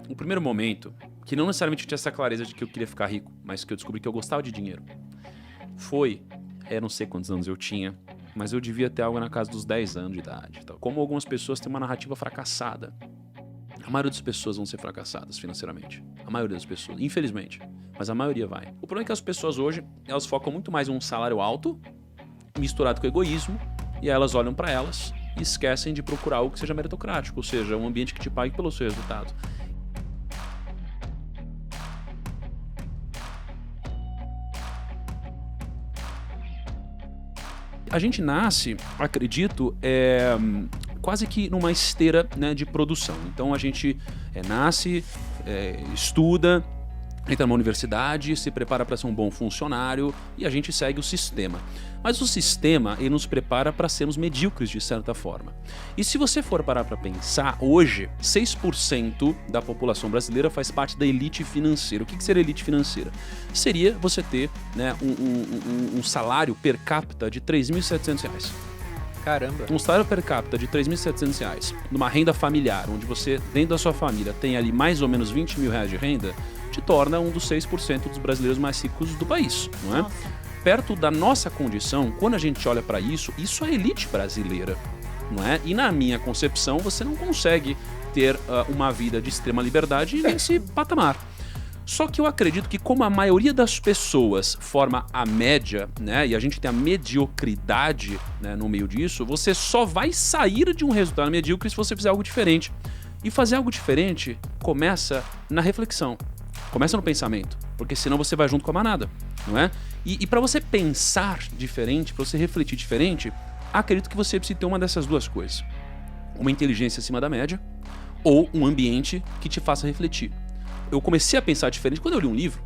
o primeiro momento, que não necessariamente eu tinha essa clareza de que eu queria ficar rico, mas que eu descobri que eu gostava de dinheiro, foi, eu não sei quantos anos eu tinha, mas eu devia ter algo na casa dos 10 anos de idade. Então, como algumas pessoas têm uma narrativa fracassada, a maioria das pessoas vão ser fracassadas financeiramente. A maioria das pessoas, infelizmente. Mas a maioria vai. O problema é que as pessoas hoje, elas focam muito mais em um salário alto, misturado com egoísmo, e aí elas olham pra elas e esquecem de procurar algo que seja meritocrático, ou seja, um ambiente que te pague pelo seu resultado. A gente nasce, acredito, quase que numa esteira, né, de produção. Então a gente nasce, estuda, entra numa universidade, se prepara para ser um bom funcionário e a gente segue o sistema. Mas o sistema, ele nos prepara para sermos medíocres de certa forma. E se você for parar para pensar, hoje, 6% da população brasileira faz parte da elite financeira. O que seria elite financeira? Seria você ter, né, um salário per capita de R$3.700. Caramba. Um salário per capita de R$3.700, numa renda familiar, onde você, dentro da sua família, tem ali mais ou menos R$20 mil de renda, te torna um dos 6% dos brasileiros mais ricos do país, não é? Nossa. Perto da nossa condição, quando a gente olha para isso é a elite brasileira, não é? E na minha concepção, você não consegue ter uma vida de extrema liberdade nesse patamar. Só que eu acredito que como a maioria das pessoas forma a média, né, e a gente tem a mediocridade, né, no meio disso, você só vai sair de um resultado medíocre se você fizer algo diferente. E fazer algo diferente começa na reflexão, começa no pensamento, porque senão você vai junto com a manada, não é? E para você pensar diferente, para você refletir diferente, acredito que você precisa ter uma dessas duas coisas. Uma inteligência acima da média ou um ambiente que te faça refletir. Eu comecei a pensar diferente quando eu li um livro.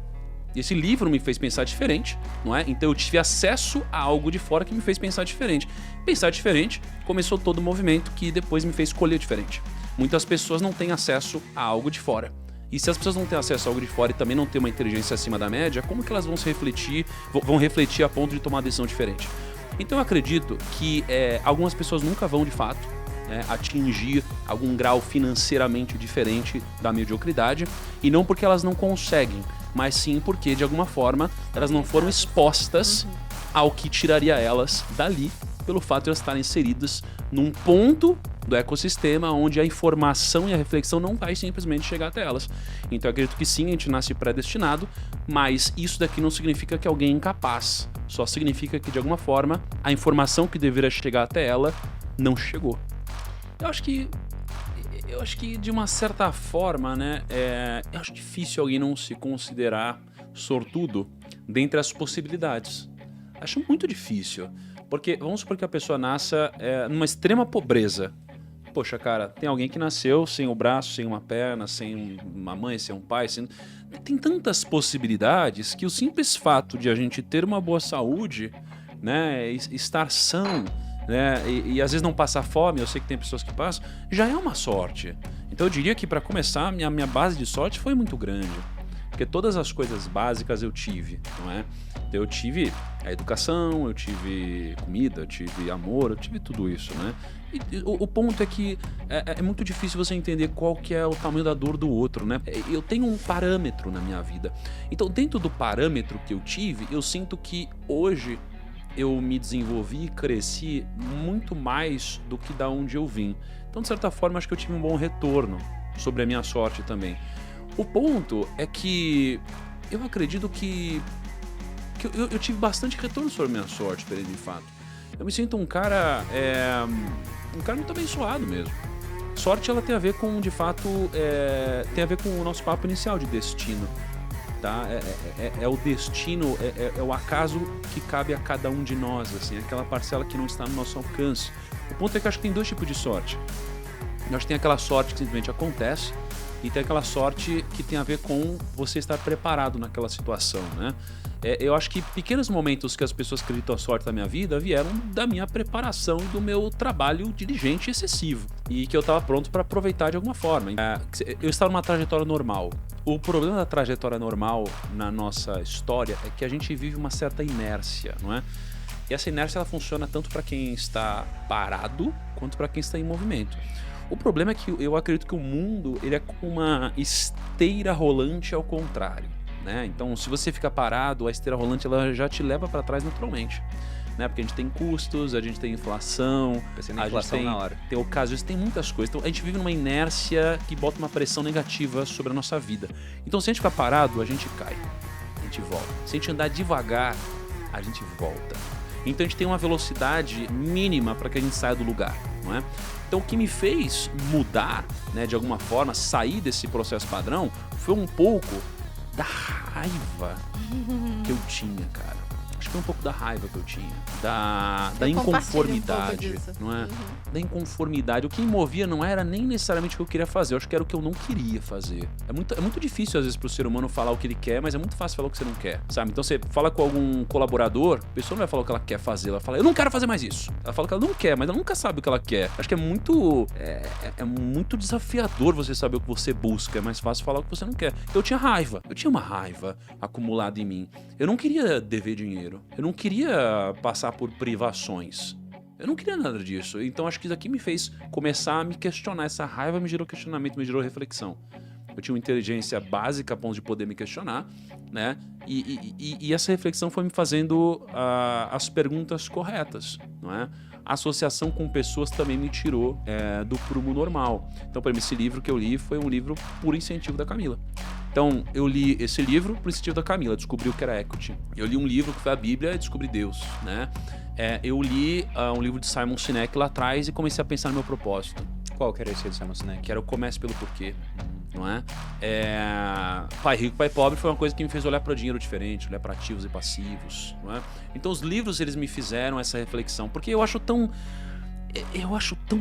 E esse livro me fez pensar diferente, não é? Então eu tive acesso a algo de fora que me fez pensar diferente. Pensar diferente começou todo o movimento que depois me fez escolher diferente. Muitas pessoas não têm acesso a algo de fora. E se as pessoas não têm acesso a algo de fora e também não têm uma inteligência acima da média, como que elas vão refletir a ponto de tomar uma decisão diferente? Então eu acredito que algumas pessoas nunca vão de fato atingir algum grau financeiramente diferente da mediocridade, e não porque elas não conseguem, mas sim porque de alguma forma elas não foram expostas ao que tiraria elas dali, pelo fato de elas estarem inseridas num ponto do ecossistema onde a informação e a reflexão não vai simplesmente chegar até elas. Então eu acredito que sim, a gente nasce predestinado, mas isso daqui não significa que alguém é incapaz, só significa que de alguma forma a informação que deveria chegar até ela não chegou. Eu acho que de uma certa forma, né, eu acho difícil alguém não se considerar sortudo dentre as possibilidades. Acho muito difícil, porque vamos supor que a pessoa nasça numa extrema pobreza. Poxa, cara, tem alguém que nasceu sem o braço, sem uma perna, sem uma mãe, sem um pai, tem tantas possibilidades que o simples fato de a gente ter uma boa saúde, né, estar são, né, e às vezes não passar fome, eu sei que tem pessoas que passam, já é uma sorte. Então eu diria que para começar, a minha base de sorte foi muito grande, porque todas as coisas básicas eu tive, não é? Então eu tive a educação, eu tive comida, eu tive amor, eu tive tudo isso, né? E o ponto é que é muito difícil você entender qual que é o tamanho da dor do outro, né? Eu tenho um parâmetro na minha vida. Então dentro do parâmetro que eu tive, eu sinto que hoje eu me desenvolvi e cresci muito mais do que da onde eu vim. Então, de certa forma, acho que eu tive um bom retorno sobre a minha sorte também. O ponto é que eu acredito que eu tive bastante retorno sobre a minha sorte, de fato. Eu me sinto um cara muito abençoado mesmo. Sorte, ela tem a ver com, de fato, tem a ver com o nosso papo inicial de destino. Tá? É o destino, é o acaso que cabe a cada um de nós, assim, aquela parcela que não está no nosso alcance. O ponto é que eu acho que tem dois tipos de sorte. Nós tem aquela sorte que simplesmente acontece e tem aquela sorte que tem a ver com você estar preparado naquela situação, né? Eu acho que pequenos momentos que as pessoas acreditam a sorte da minha vida vieram da minha preparação e do meu trabalho diligente excessivo e que eu estava pronto para aproveitar de alguma forma. Eu estava numa trajetória normal. O problema da trajetória normal na nossa história é que a gente vive uma certa inércia, não é? E essa inércia ela funciona tanto para quem está parado quanto para quem está em movimento. O problema é que eu acredito que o mundo ele é como uma esteira rolante ao contrário, né? Então, se você fica parado, a esteira rolante ela já te leva para trás naturalmente, né? Porque a gente tem custos, a gente tem inflação, Pensei na a gente inflação na hora. tem ocasiões, tem muitas coisas. Então, a gente vive numa inércia que bota uma pressão negativa sobre a nossa vida. Então, se a gente ficar parado, a gente cai, a gente volta. Se a gente andar devagar, a gente volta. Então, a gente tem uma velocidade mínima para que a gente saia do lugar, não é? Então, o que me fez mudar, né, de alguma forma, sair desse processo padrão, foi um pouco da raiva que eu tinha, cara. Acho que foi um pouco da raiva que eu tinha, da inconformidade, não é? Da inconformidade. O que me movia não era nem necessariamente o que eu queria fazer, eu acho que era o que eu não queria fazer. É muito difícil, às vezes, pro ser humano falar o que ele quer, mas é muito fácil falar o que você não quer, sabe? Então, você fala com algum colaborador, a pessoa não vai falar o que ela quer fazer, ela fala, eu não quero fazer mais isso. Ela fala que ela não quer, mas ela nunca sabe o que ela quer. Acho que é muito desafiador você saber o que você busca, é mais fácil falar o que você não quer. Eu tinha raiva, eu tinha uma raiva acumulada em mim. Eu não queria dever dinheiro. Eu não queria passar por privações. Eu não queria nada disso. Então acho que isso aqui me fez começar a me questionar. Essa raiva me gerou questionamento, me gerou reflexão. Eu tinha uma inteligência básica a ponto de poder me questionar, né? E essa reflexão foi me fazendo as perguntas corretas, não é? A associação com pessoas também me tirou do prumo normal. Então, para mim, esse livro que eu li foi um livro por incentivo da Camila. Então, eu li esse livro por incentivo da Camila, descobri o que era equity. Eu li um livro que foi a Bíblia e descobri Deus, né? Eu li um livro de Simon Sinek lá atrás e comecei a pensar no meu propósito. Qual que era esse de Simon Sinek? Que era o Comece pelo Porquê, não é? Pai Rico, Pai Pobre foi uma coisa que me fez olhar para o dinheiro diferente, olhar para ativos e passivos, não é? Então, os livros, eles me fizeram essa reflexão, porque eu acho tão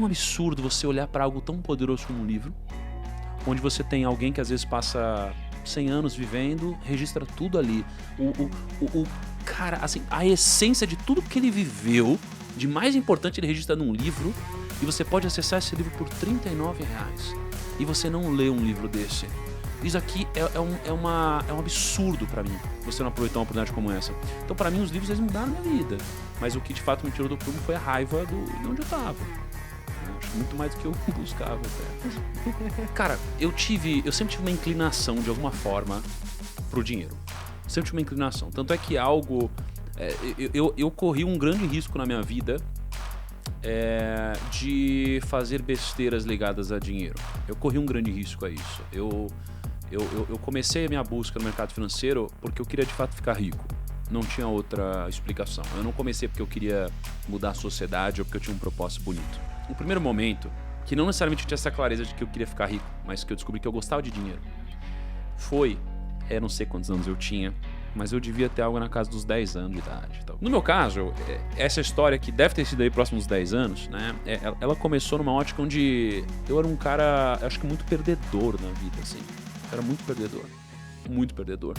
absurdo você olhar para algo tão poderoso como um livro, onde você tem alguém que às vezes passa 100 anos vivendo, registra tudo ali. O cara, assim, a essência de tudo que ele viveu, de mais importante, ele registra num livro, e você pode acessar esse livro por R$39. E você não lê um livro desse. Isso aqui é um absurdo pra mim, você não aproveitar uma oportunidade como essa. Então, pra mim, os livros, eles mudaram minha vida. Mas o que de fato me tirou do prumo foi a raiva de onde eu tava. Acho muito mais do que eu buscava até. Cara, eu sempre tive uma inclinação, de alguma forma, pro dinheiro. Sempre tive uma inclinação. Tanto é que eu corri um grande risco na minha vida de fazer besteiras ligadas a dinheiro. Eu corri um grande risco a isso. Eu comecei a minha busca no mercado financeiro porque eu queria de fato ficar rico. Não tinha outra explicação. Eu não comecei porque eu queria mudar a sociedade ou porque eu tinha um propósito bonito. No primeiro momento, que não necessariamente eu tinha essa clareza de que eu queria ficar rico, mas que eu descobri que eu gostava de dinheiro, não sei quantos anos eu tinha, mas eu devia ter algo na casa dos 10 anos de idade. Então. No meu caso, essa história que deve ter sido aí próximo dos 10 anos, né? Ela começou numa ótica onde eu era um cara, acho que muito perdedor na vida, assim. Eu era muito perdedor. Muito perdedor.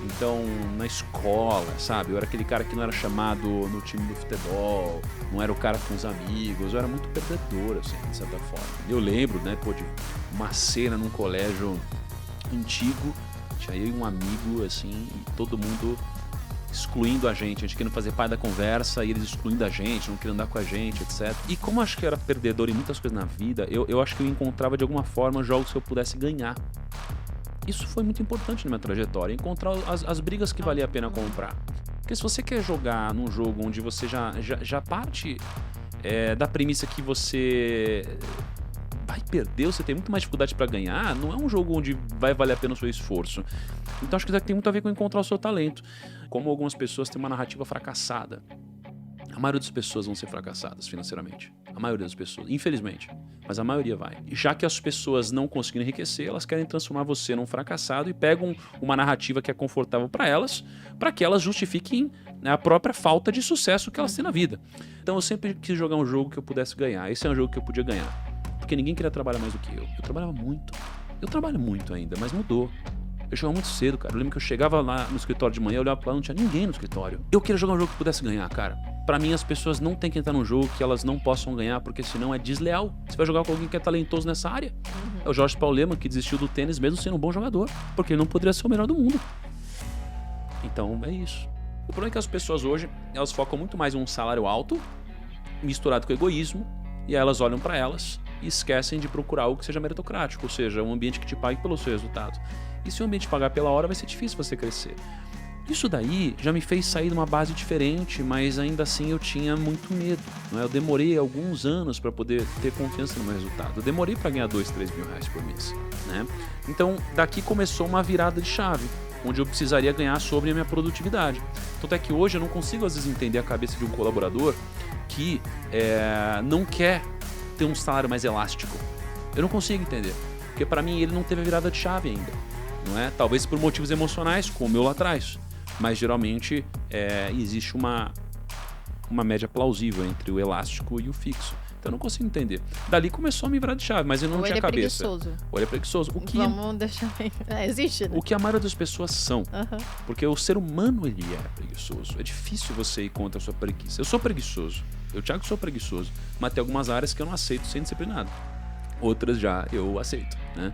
Então, na escola, sabe? Eu era aquele cara que não era chamado no time do futebol, não era o cara com os amigos, eu era muito perdedor, assim, de certa forma. Eu lembro, né, de uma cena num colégio antigo, tinha eu e um amigo, assim, e todo mundo excluindo a gente querendo fazer parte da conversa e eles excluindo a gente, não querendo andar com a gente, etc. E como eu acho que eu era perdedor em muitas coisas na vida, eu acho que eu encontrava de alguma forma jogos que eu pudesse ganhar. Isso foi muito importante na minha trajetória, encontrar as brigas que valia a pena comprar. Porque se você quer jogar num jogo onde você já parte da premissa que você vai perder, você tem muito mais dificuldade para ganhar, não é um jogo onde vai valer a pena o seu esforço. Então acho que isso tem muito a ver com encontrar o seu talento. Como algumas pessoas têm uma narrativa fracassada. A maioria das pessoas vão ser fracassadas financeiramente. A maioria das pessoas, infelizmente. Mas a maioria vai. E já que as pessoas não conseguiram enriquecer, elas querem transformar você num fracassado e pegam uma narrativa que é confortável para elas, para que elas justifiquem a própria falta de sucesso que elas têm na vida. Então eu sempre quis jogar um jogo que eu pudesse ganhar. Esse é um jogo que eu podia ganhar. Porque ninguém queria trabalhar mais do que eu. Eu trabalhava muito. Eu trabalho muito ainda, mas mudou. Eu chegava muito cedo, cara. Eu lembro que eu chegava lá no escritório de manhã, eu olhava pra lá, não tinha ninguém no escritório. Eu queria jogar um jogo que pudesse ganhar, cara. Pra mim, as pessoas não têm que entrar num jogo que elas não possam ganhar, porque senão é desleal. Você vai jogar com alguém que é talentoso nessa área. É o Jorge Paulo Lemann, que desistiu do tênis mesmo sendo um bom jogador, porque ele não poderia ser o melhor do mundo. Então, é isso. O problema é que as pessoas hoje, elas focam muito mais em um salário alto, misturado com egoísmo, e aí elas olham pra elas e esquecem de procurar algo que seja meritocrático, ou seja, um ambiente que te pague pelo seu resultado. E se o ambiente pagar pela hora, vai ser difícil você crescer. Isso daí já me fez sair de uma base diferente, mas ainda assim eu tinha muito medo. Né? Eu demorei alguns anos para poder ter confiança no meu resultado. Eu demorei para ganhar 2, 3 mil reais por mês. Né? Então daqui começou uma virada de chave, onde eu precisaria ganhar sobre a minha produtividade. Tanto é que hoje eu não consigo às vezes entender a cabeça de um colaborador que não quer ter um salário mais elástico. Eu não consigo entender, porque para mim ele não teve a virada de chave ainda. Não é? Talvez por motivos emocionais, como eu lá atrás. Mas geralmente existe uma média plausível entre o elástico e o fixo. Então eu não consigo entender. Dali começou a me virar de chave, mas eu não tinha cabeça. Preguiçoso. Ou ele é preguiçoso. Vamos deixar bem... existe, né? O que a maioria das pessoas são. Porque o ser humano, ele é preguiçoso. É difícil você ir contra a sua preguiça. Eu sou preguiçoso. Eu, Thiago, sou preguiçoso. Mas tem algumas áreas que eu não aceito ser disciplinado. Outras já eu aceito, né?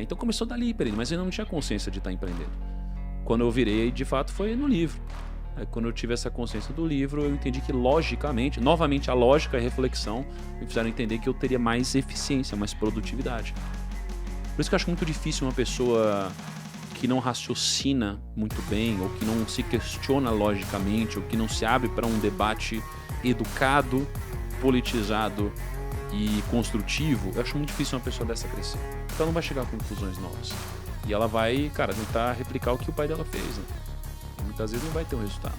Então começou dali, Perini, mas eu não tinha consciência de estar empreendendo. Quando eu virei, de fato, foi no livro. Quando eu tive essa consciência do livro, eu entendi que logicamente, novamente a lógica e a reflexão me fizeram entender que eu teria mais eficiência, mais produtividade. Por isso que eu acho muito difícil uma pessoa que não raciocina muito bem, ou que não se questiona logicamente, ou que não se abre para um debate educado, politizado e construtivo. Eu acho muito difícil uma pessoa dessa crescer. Porque ela não vai chegar a conclusões novas. E ela vai, cara, tentar replicar o que o pai dela fez, né? E muitas vezes não vai ter um resultado.